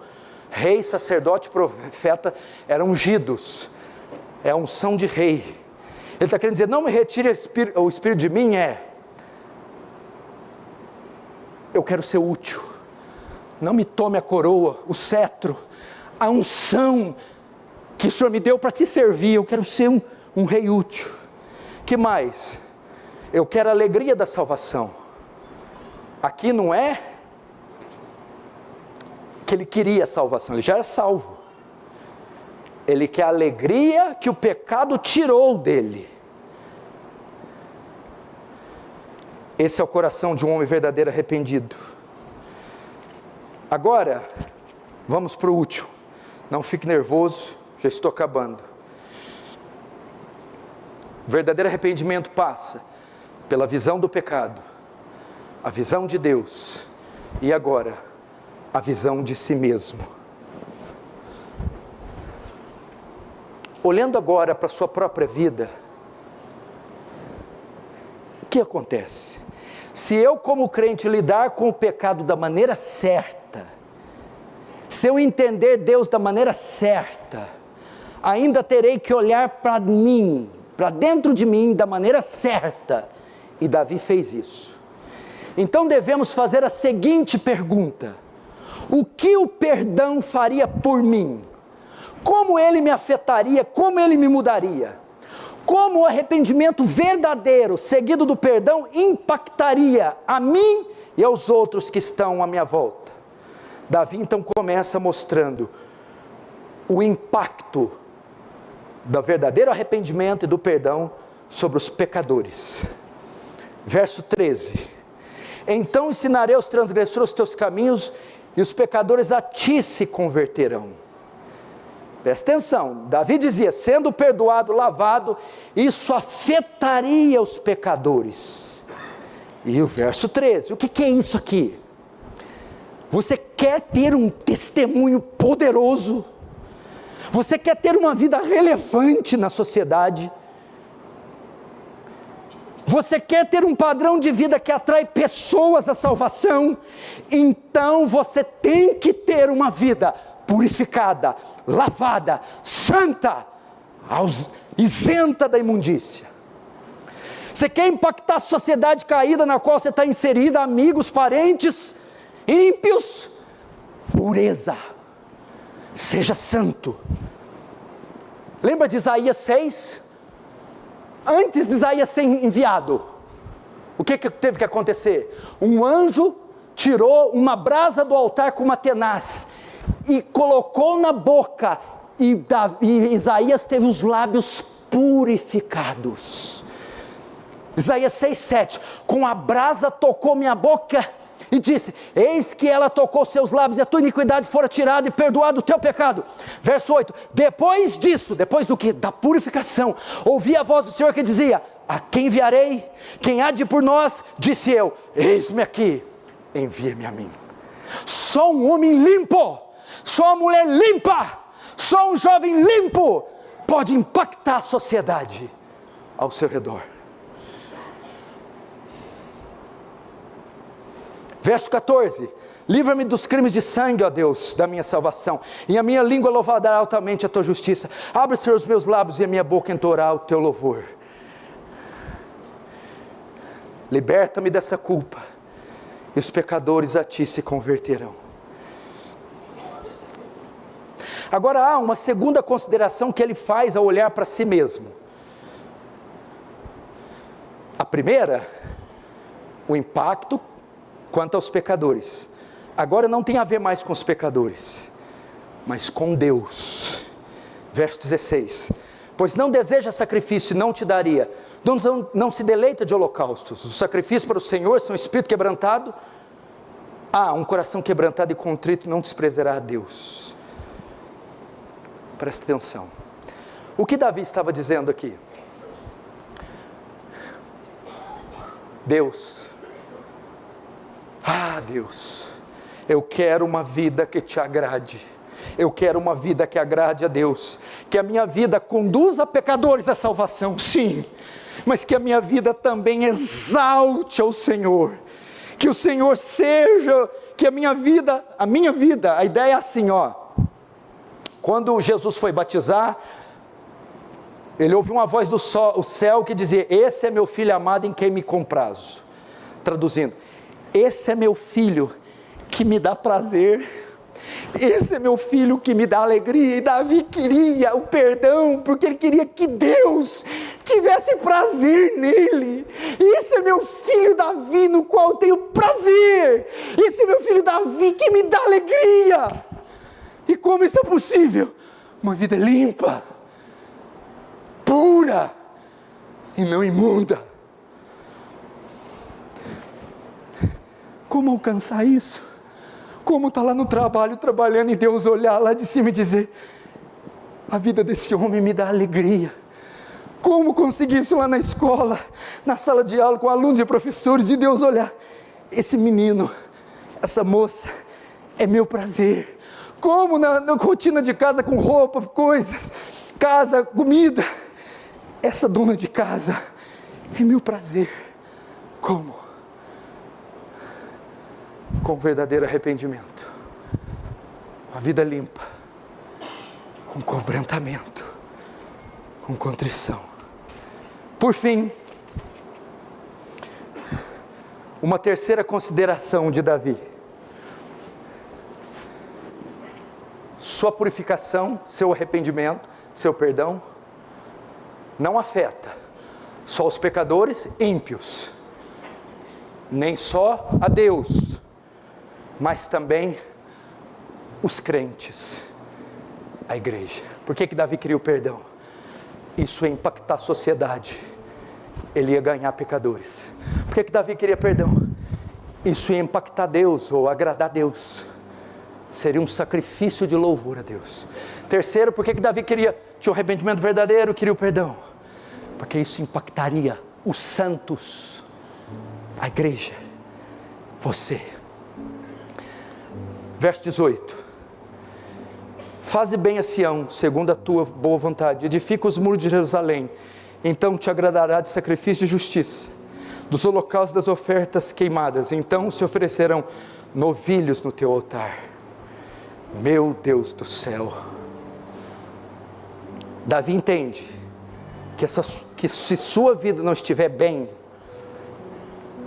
Rei, sacerdote, profeta eram ungidos. É a unção de rei. Ele está querendo dizer: não me retire o Espírito de mim. Eu quero ser útil. Não me tome a coroa, o cetro, a unção que o Senhor me deu para te servir. Eu quero ser um rei útil. Que mais? Eu quero a alegria da salvação. Aqui não é que ele queria salvação, ele já era salvo. Ele quer a alegria que o pecado tirou dele. Esse é o coração de um homem verdadeiro arrependido. Agora, vamos para o último. Não fique nervoso, já estou acabando. O verdadeiro arrependimento passa pela visão do pecado, a visão de Deus e agora a visão de si mesmo. Olhando agora para a sua própria vida, o que acontece? Se eu, como crente, lidar com o pecado da maneira certa, se eu entender Deus da maneira certa, ainda terei que olhar para mim, para dentro de mim, da maneira certa, e Davi fez isso. Então devemos fazer a seguinte pergunta: o que o perdão faria por mim? Como ele me afetaria? Como ele me mudaria? Como o arrependimento verdadeiro, seguido do perdão, impactaria a mim e aos outros que estão à minha volta? Davi então começa mostrando o impacto do verdadeiro arrependimento e do perdão sobre os pecadores. Verso 13: então ensinarei aos transgressores os teus caminhos, e os pecadores a ti se converterão. Presta atenção, Davi dizia, sendo perdoado, lavado, isso afetaria os pecadores. E o verso 13, o que é isso aqui? Você quer ter um testemunho poderoso? Você quer ter uma vida relevante na sociedade? Você quer ter um padrão de vida que atrai pessoas à salvação? Então você tem que ter uma vida purificada, lavada, santa, isenta da imundícia. Você quer impactar a sociedade caída na qual você está inserida, amigos, parentes, ímpios? Pureza, seja santo. Lembra de Isaías 6? Antes de Isaías ser enviado, o que teve que acontecer? Um anjo tirou uma brasa do altar com uma tenaz e colocou na boca, e Isaías teve os lábios purificados. Isaías 6:7, com a brasa tocou minha boca e disse, eis que ela tocou seus lábios, e a tua iniquidade fora tirada e perdoado o teu pecado. Verso 8, depois disso, depois do que? Da purificação, ouvi a voz do Senhor que dizia, a quem enviarei? Quem há de ir por nós? Disse eu, eis-me aqui, envia-me a mim. Só um homem limpo, só uma mulher limpa, só um jovem limpo pode impactar a sociedade ao seu redor. Verso 14, livra-me dos crimes de sangue, ó Deus, da minha salvação, e a minha língua louvará altamente a tua justiça. Abre, Senhor, os meus lábios e a minha boca entoará o teu louvor. Liberta-me dessa culpa, e os pecadores a ti se converterão. Agora há uma segunda consideração que ele faz ao olhar para si mesmo. A primeira, o impacto quanto aos pecadores. Agora não tem a ver mais com os pecadores, mas com Deus. Verso 16, pois não deseja sacrifício, não te daria, não se deleita de holocaustos. Os sacrifícios para o Senhor são espírito quebrantado. Um coração quebrantado e contrito não desprezará a Deus. Presta atenção, o que Davi estava dizendo aqui? Deus, Deus, eu quero uma vida que te agrade, eu quero uma vida que agrade a Deus, que a minha vida conduza pecadores à salvação, sim, mas que a minha vida também exalte ao Senhor, que o Senhor seja, que a minha vida, a ideia é assim, quando Jesus foi batizar, ele ouviu uma voz do céu que dizia, esse é meu filho amado em quem me comprazo. Traduzindo, esse é meu filho que me dá prazer, esse é meu filho que me dá alegria. E Davi queria o perdão, porque ele queria que Deus tivesse prazer nele. Esse é meu filho Davi, no qual eu tenho prazer. Esse é meu filho Davi que me dá alegria. E como isso é possível? Uma vida limpa, pura e não imunda. Como alcançar isso? Como estar lá no trabalho, trabalhando, e Deus olhar lá de cima e dizer: a vida desse homem me dá alegria. Como conseguir isso lá na escola, na sala de aula, com alunos e professores, e Deus olhar: esse menino, essa moça, é meu prazer. Como na rotina de casa, com roupa, coisas, casa, comida, essa dona de casa é meu prazer. Como? Com verdadeiro arrependimento, a vida limpa, com quebrantamento, com contrição. Por fim, uma terceira consideração de Davi: sua purificação, seu arrependimento, seu perdão, não afeta só os pecadores ímpios, nem só a Deus, mas também os crentes, a igreja. Por que Davi queria o perdão? Isso ia impactar a sociedade, ele ia ganhar pecadores. Por que Davi queria perdão? Isso ia impactar Deus, ou agradar Deus, seria um sacrifício de louvor a Deus. Terceiro, por que Davi tinha um arrependimento verdadeiro, queria o perdão? Porque isso impactaria os santos, a igreja, você. Verso 18: faze bem a Sião, segundo a tua boa vontade, edifica os muros de Jerusalém, então te agradará de sacrifício de justiça, dos holocaustos, das ofertas queimadas, então se oferecerão novilhos no teu altar. Meu Deus do céu! Davi entende que se sua vida não estiver bem,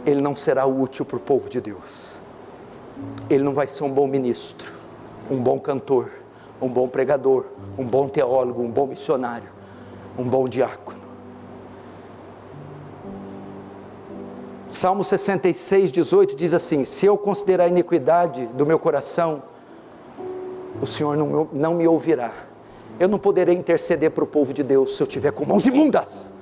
ele não será útil para o povo de Deus. Ele não vai ser um bom ministro, um bom cantor, um bom pregador, um bom teólogo, um bom missionário, um bom diácono. Salmo 66, 18 diz assim: se eu considerar a iniquidade do meu coração, o Senhor não me ouvirá. Eu não poderei interceder para o povo de Deus se eu estiver com mãos imundas.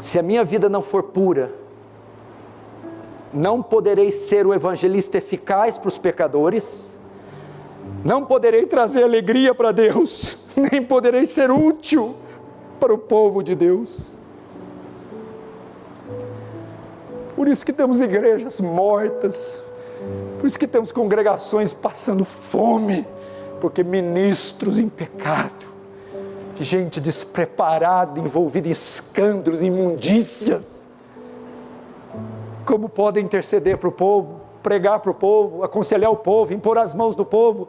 Se a minha vida não for pura, não poderei ser o evangelista eficaz para os pecadores, não poderei trazer alegria para Deus, nem poderei ser útil para o povo de Deus. Por isso que temos igrejas mortas, por isso que temos congregações passando fome, porque ministros em pecado, gente despreparada, envolvida em escândalos, imundícias, como podem interceder para o povo, pregar para o povo, aconselhar o povo, impor as mãos no povo?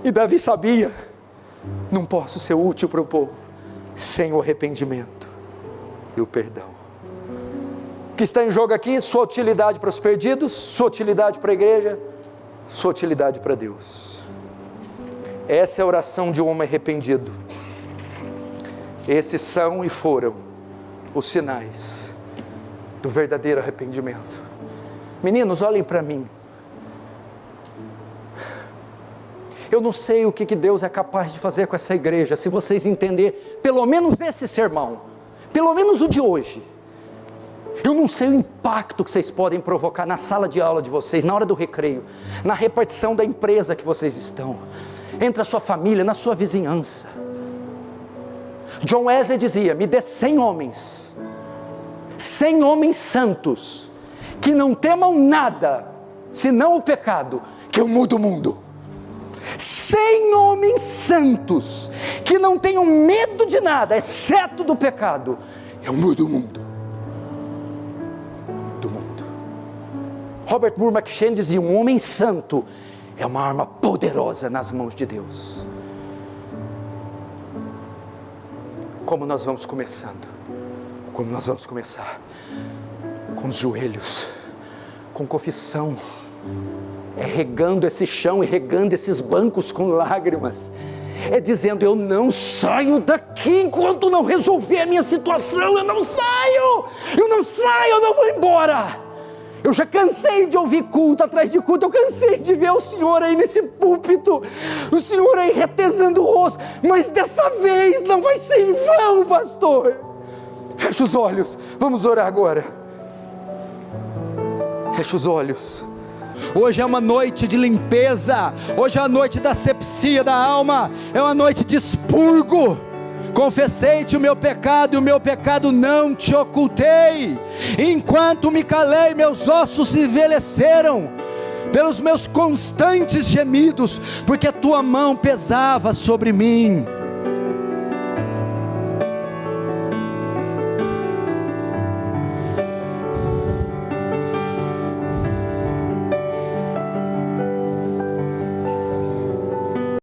E Davi sabia: não posso ser útil para o povo sem o arrependimento e o perdão. O que está em jogo aqui? Sua utilidade para os perdidos, sua utilidade para a igreja, sua utilidade para Deus. Essa é a oração de um homem arrependido. Esses são e foram os sinais do verdadeiro arrependimento. Meninos, olhem para mim. Eu não sei o que Deus é capaz de fazer com essa igreja, se vocês entenderem pelo menos esse sermão, pelo menos o de hoje. Eu não sei o impacto que vocês podem provocar na sala de aula de vocês, na hora do recreio, na repartição da empresa que vocês estão, entre a sua família, na sua vizinhança. John Wesley dizia: me dê 100 homens santos, que não temam nada, senão o pecado, que eu mudo o mundo. 100 homens santos, que não tenham medo de nada, exceto do pecado, eu mudo o mundo. Robert Moore McCheyne dizia: um homem santo é uma arma poderosa nas mãos de Deus. Como nós vamos começando? Como nós vamos começar? Com os joelhos, com confissão, é regando esse chão e regando esses bancos com lágrimas, é dizendo: eu não saio daqui enquanto não resolver a minha situação, eu não saio, eu não vou embora. Eu já cansei de ouvir culto atrás de culto, eu cansei de ver o Senhor aí nesse púlpito, o Senhor aí retesando o rosto, mas dessa vez não vai ser em vão, pastor. Fecha os olhos, vamos orar agora. Fecha os olhos. Hoje é uma noite de limpeza, hoje é a noite da asepsia da alma, é uma noite de expurgo. Confessei-te o meu pecado, e o meu pecado não te ocultei. Enquanto me calei, meus ossos se envelheceram pelos meus constantes gemidos, porque a tua mão pesava sobre mim.